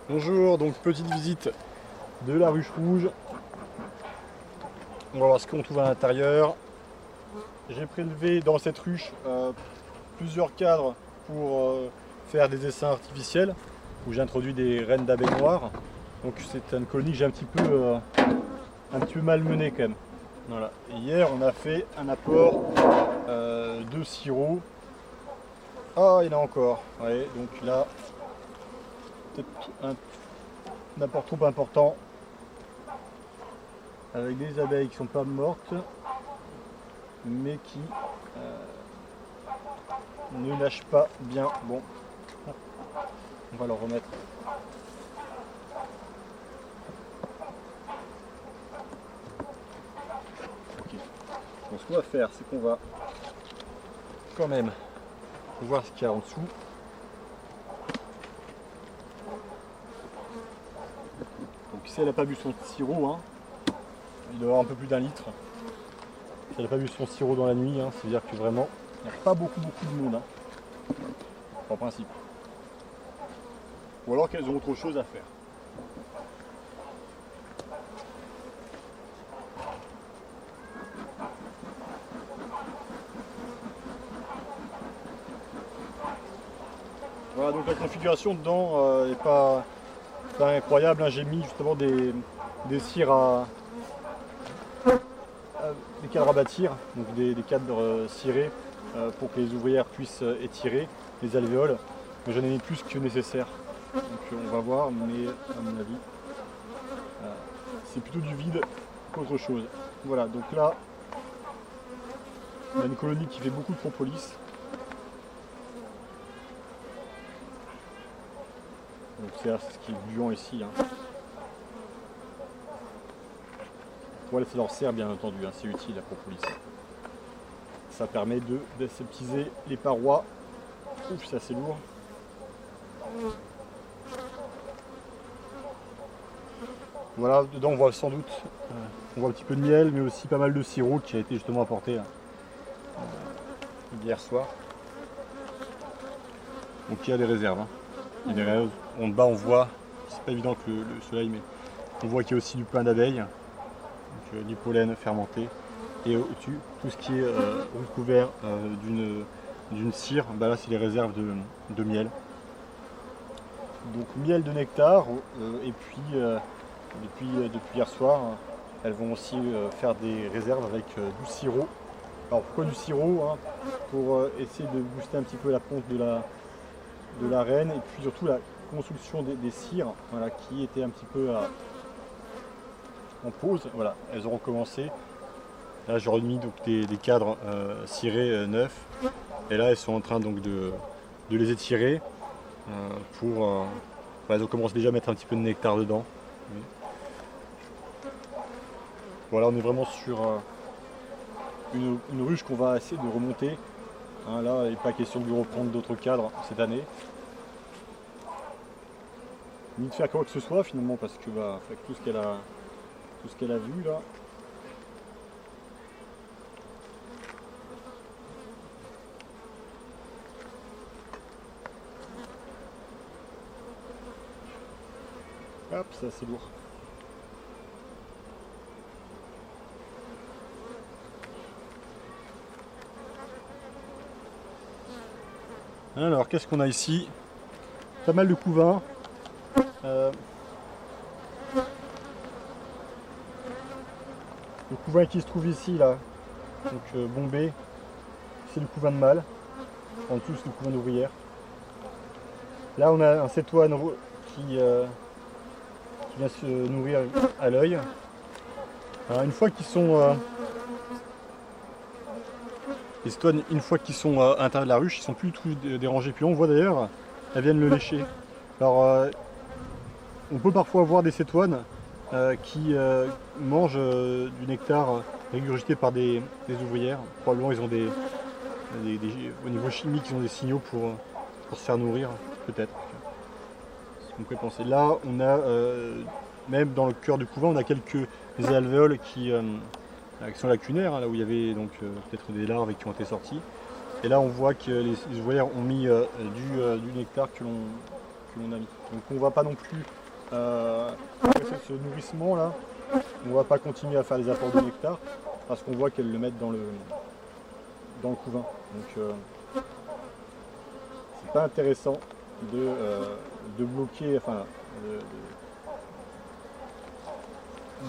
Bonjour, donc petite visite de la ruche rouge. On va voir ce qu'on trouve à l'intérieur. J'ai prélevé dans cette ruche plusieurs cadres pour faire des essaims artificiels où j'ai introduit des reines d'abeilles noires. Donc c'est une colonie que j'ai un petit peu malmenée quand même. Voilà. Et hier on a fait un apport de sirop. Ah, il y en a encore. Ouais, donc là, peut-être un apport trop important avec des abeilles qui sont pas mortes mais qui ne lâchent pas bien. Bon, on va leur remettre. Ok. Donc ce qu'on va faire, c'est qu'on va quand même voir ce qu'il y a en dessous. Donc si elle n'a pas bu son sirop, hein, il doit avoir un peu plus d'1 litre. Si elle n'a pas bu son sirop dans la nuit, hein, c'est-à-dire que vraiment, il n'y a pas beaucoup de monde, hein, en principe. Ou alors qu'elles ont autre chose à faire. Voilà, donc la configuration dedans n'est pas incroyable, hein. J'ai mis justement des cires des cadres à bâtir, donc des cadres cirés pour que les ouvrières puissent étirer les alvéoles, mais j'en ai mis plus que nécessaire. Donc on va voir, mais à mon avis, c'est plutôt du vide qu'autre chose. Voilà, donc là, on a une colonie qui fait beaucoup de propolis. Donc c'est ce qui est gluant ici, hein. Pour laisser leur serre, bien entendu, hein, c'est utile la propolis. Ça permet d'aseptiser les parois. Ouf, c'est assez lourd. Voilà, dedans on voit sans doute, on voit un petit peu de miel, mais aussi pas mal de sirop qui a été justement apporté hier soir. Donc il y a des réserves, hein. Il y a des réserves. En bas on voit, c'est pas évident que le soleil, mais on voit qu'il y a aussi du pain d'abeille, donc du pollen fermenté. Et au-dessus, tout ce qui est recouvert d'une cire, bah là c'est les réserves de miel. Donc miel de nectar, et puis depuis hier soir, elles vont aussi faire des réserves avec du sirop. Alors pourquoi du sirop, hein? Pour essayer de booster un petit peu la ponte de la reine, et puis surtout la construction des cires, voilà, qui étaient un petit peu en pause. Voilà, elles auront commencé. Là j'ai remis donc des cadres cirés neufs, et là elles sont en train donc de les étirer pour... elles ont commencé déjà à mettre un petit peu de nectar dedans. Oui. Voilà, on est vraiment sur une ruche qu'on va essayer de remonter. Hein, là, il n'est pas question de lui reprendre d'autres cadres cette année. Ni de faire quoi que ce soit finalement, parce que bah, avec tout ce qu'elle a vu là. Hop, c'est assez lourd. Alors, qu'est-ce qu'on a ici? Pas mal de couvains. Le couvain qui se trouve ici, là, donc bombé, c'est le couvain de mâle. En dessous, c'est le couvain d'ouvrière. Là, on a un cétoine qui vient se nourrir à l'œil. Une fois qu'ils sont les cétoines, une fois qu'ils sont à l'intérieur de la ruche, ils sont plus du tout dérangés. Puis on voit d'ailleurs, elles viennent le lécher. Alors on peut parfois voir des cétoines qui mangent du nectar régurgité par des ouvrières. Probablement ils ont au niveau chimique, ils ont des signaux pour se faire nourrir, peut-être. On peut penser. Là, on a, même dans le cœur du couvent, on a quelques alvéoles qui sont lacunaires, hein, là où il y avait donc peut-être des larves qui ont été sorties. Et là, on voit que les ouvrières ont mis du nectar que l'on a mis. Donc on ne va pas non plus, ce nourrissement là, on ne va pas continuer à faire des apports de nectar parce qu'on voit qu'elles le mettent dans le couvain. Donc c'est pas intéressant de bloquer, enfin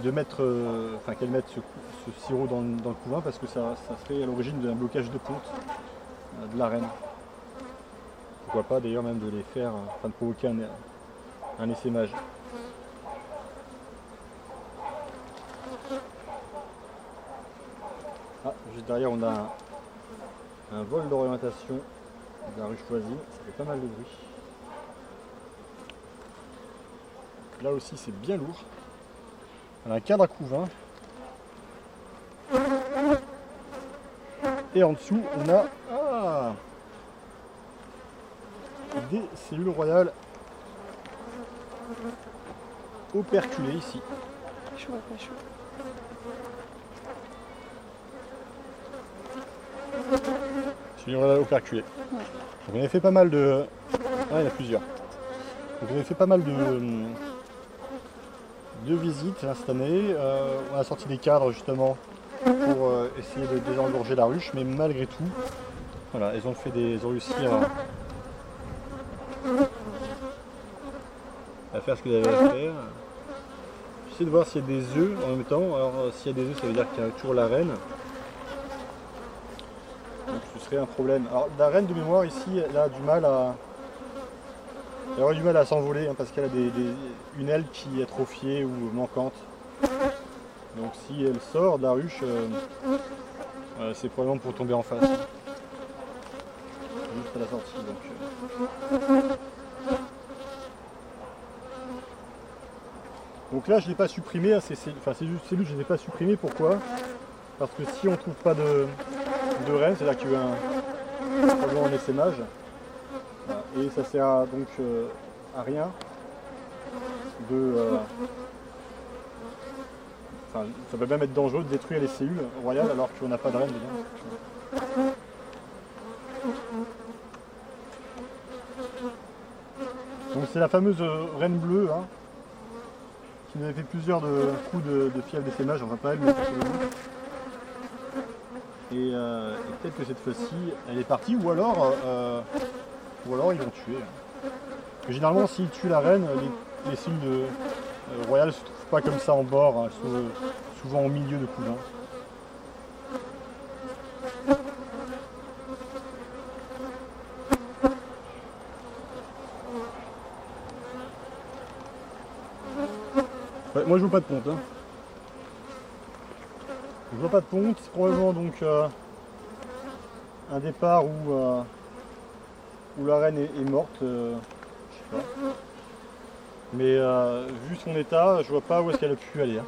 de mettre, qu'elles mettent ce sirop dans le couvain parce que ça serait à l'origine d'un blocage de ponte de la reine. Pourquoi pas d'ailleurs même de les faire, de provoquer un essaimage. Ah, juste derrière on a un vol d'orientation de la ruche voisine, ça fait pas mal de bruit. Là aussi c'est bien lourd. On a un cadre à couvain. Et en dessous on a des cellules royales operculées ici. Je vois pas chaud. Cellules royales operculées. Ouais. Donc on avait fait pas mal de... Ah, il y en a plusieurs. Donc on avait fait pas mal de visites hein, cette année. On a sorti des cadres justement pour essayer de désengorger la ruche, mais malgré tout, voilà, elles ont réussi à faire ce qu'elles avaient à faire. J'essaie de voir s'il y a des œufs en même temps. Alors s'il y a des œufs, ça veut dire qu'il y a toujours la reine. Donc ce serait un problème. Alors la reine de mémoire ici, elle a du mal à... Elle aurait du mal à s'envoler hein, parce qu'elle a une aile qui est atrophiée ou manquante. Donc si elle sort de la ruche, c'est probablement pour tomber en face. Juste à la sortie. Donc là je ne l'ai pas supprimé, hein, ces cellules je ne les ai pas supprimées. Pourquoi? Parce que si on ne trouve pas de reine, c'est-à-dire qu'il y a eu probablement un essaimage. Et ça sert donc à rien de... ça peut même être dangereux de détruire les cellules royales alors qu'on n'a pas de reine dedans. Donc c'est la fameuse reine bleue hein, qui nous avait fait plusieurs coups de fièvre d'essaimage, enfin pas elle mais et peut-être que cette fois-ci elle est partie ou alors ils vont tuer. Généralement s'ils tuent la reine, les cellules royales ne se trouvent pas comme ça en bord, hein, elles sont souvent au milieu de couvain. Ouais, moi je vois pas de ponte. Hein. Je vois pas de ponte, c'est probablement donc un départ où la reine est morte, je sais pas. Mais vu son état, je vois pas où est-ce qu'elle a pu aller. Hein.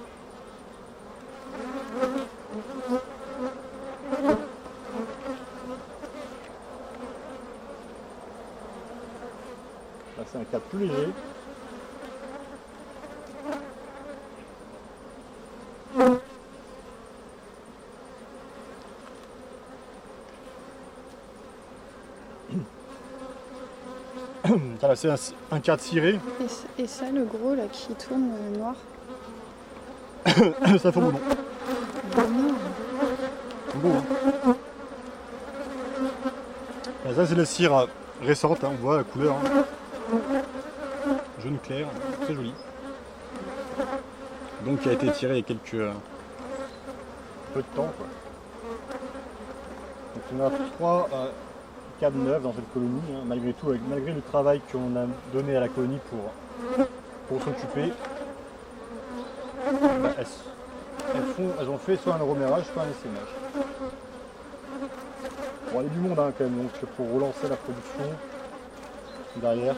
Là c'est un cadre plus léger. Voilà, c'est un cadre ciré. Et ça, le gros là qui tourne noir. Ça fait bon. Bon. Hein. Ça c'est la cire récente, hein, on voit la couleur. Hein. Jaune clair, très joli. Donc qui a été tiré il y a quelques peu de temps. Quoi. Donc on a 3 cadres neufs dans cette colonie, hein, malgré tout, malgré le travail qu'on a donné à la colonie pour s'occuper. Bah, elles ont fait soit un reménage, soit un essaimage. Bon, il y a du monde hein, quand même, donc pour relancer la production derrière.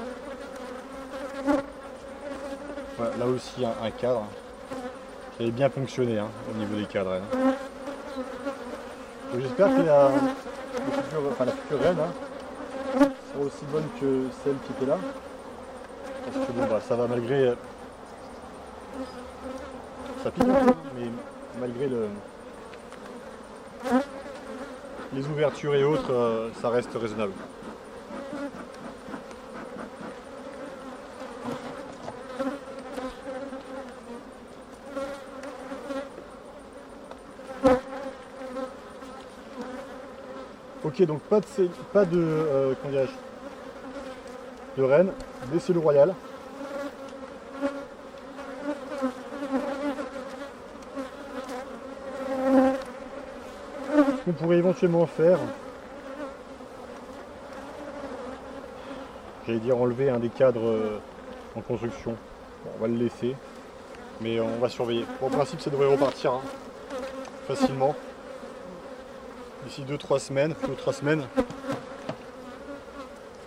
Voilà, là aussi un cadre qui avait bien fonctionné hein, au niveau des cadres. Hein. J'espère que la future reine hein, sera aussi bonne que celle qui était là. Parce que bon, bah, ça va malgré... Ça pique un peu, mais malgré les ouvertures et autres, ça reste raisonnable. Ok, donc pas de comment dirais-je, de reine, mais c'est le royal. Ce qu'on pourrait éventuellement faire, j'allais dire enlever un des cadres en construction. Bon, on va le laisser, mais on va surveiller. Bon, en principe, ça devrait repartir hein, facilement. D'ici 2-3 semaines, plutôt 3 semaines,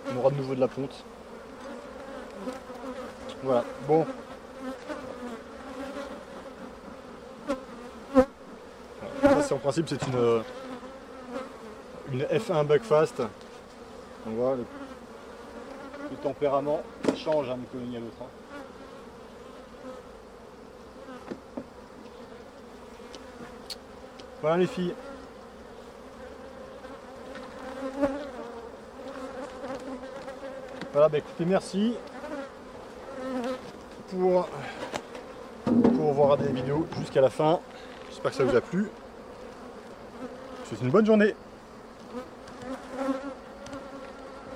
on aura de nouveau de la ponte. Voilà, bon. Voilà. Ça, en principe, c'est une F1 Buckfast. On voit le tempérament change d'une colonie à l'autre. Hein. Voilà les filles. Voilà, bah écoutez, merci pour voir des vidéos jusqu'à la fin. J'espère que ça vous a plu. Je vous souhaite une bonne journée.